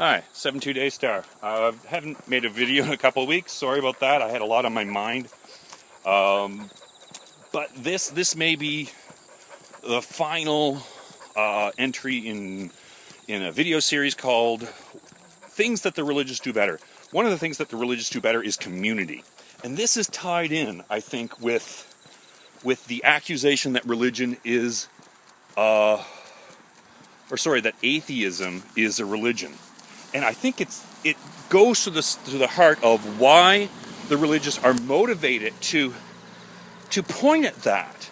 Hi, 72 Day Star. I haven't made a video in a couple of weeks. Sorry about that. I had a lot on my mind. But this may be the final entry in a video series called Things That the Religious Do Better. One of the things that the religious do better is community. And this is tied in, I think, with the accusation that religion is, that atheism is a religion. And I think it goes to the heart of why the religious are motivated to point at that.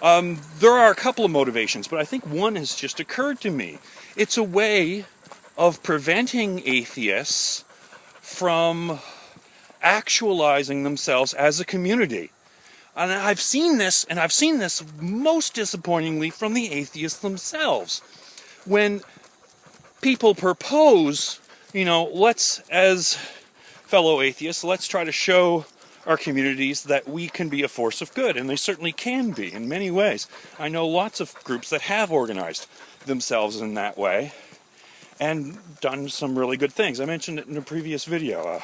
There are a couple of motivations, but I think one has just occurred to me. It's a way of preventing atheists from actualizing themselves as a community. And I've seen this most disappointingly from the atheists themselves. When people propose, as fellow atheists, let's try to show our communities that we can be a force of good, and they certainly can be in many ways. I know lots of groups that have organized themselves in that way and done some really good things. I mentioned it in a previous video.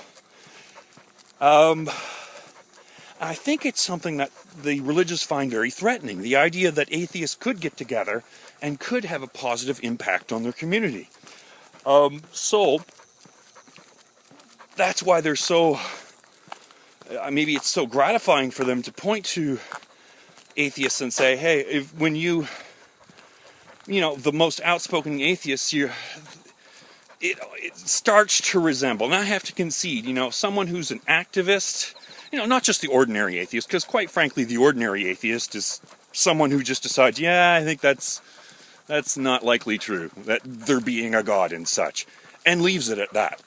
I think it's something that the religious find very threatening, the idea that atheists could get together and could have a positive impact on their community. So that's why they're so, maybe it's so gratifying for them to point to atheists and say, hey, when the most outspoken atheists, it starts to resemble, and I have to concede, someone who's an activist, not just the ordinary atheist, because quite frankly, the ordinary atheist is someone who just decides, I think that's not likely true, that there being a God and such, and leaves it at that.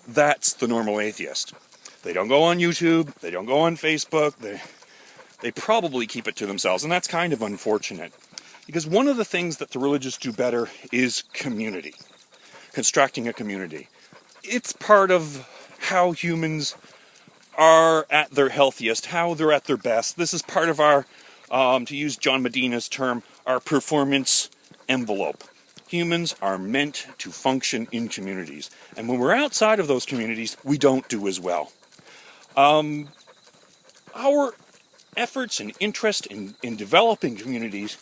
That's the normal atheist. They don't go on YouTube, they don't go on Facebook, they probably keep it to themselves, and that's kind of unfortunate. Because one of the things that the religious do better is community, constructing a community. It's part of how humans are at their healthiest, how they're at their best. This is part of our, to use John Medina's term, our performance envelope. Humans are meant to function in communities. And when we're outside of those communities, we don't do as well. Our efforts and interest in developing communities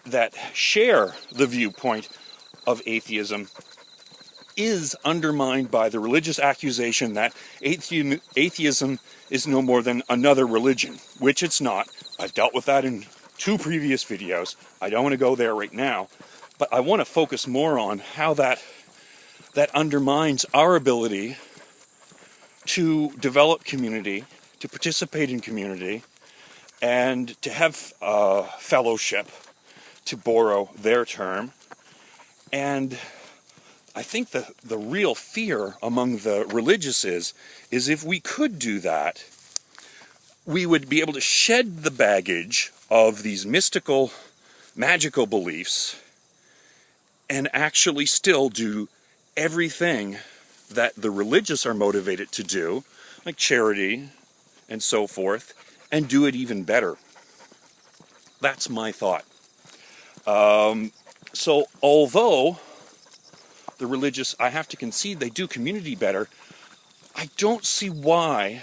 that share the viewpoint of atheism is undermined by the religious accusation that atheism is no more than another religion, which it's not. I've dealt with that in 2 previous videos. I don't want to go there right now, but I want to focus more on how that undermines our ability to develop community, to participate in community, and to have fellowship, to borrow their term. And I think the real fear among the religious is if we could do that, we would be able to shed the baggage of these mystical, magical beliefs and actually still do everything that the religious are motivated to do, like charity and so forth, and do it even better. That's my thought. So although the religious, I have to concede, they do community better, I don't see why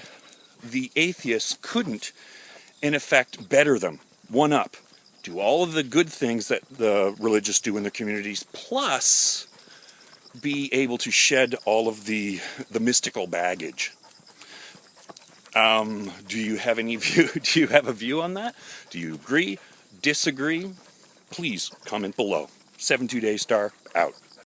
the atheists couldn't, in effect, better them, one up, do all of the good things that the religious do in their communities, plus be able to shed all of the mystical baggage. Do you have any view? Do you have a view on that? Do you agree? Disagree? Please comment below. 72 Day Star out.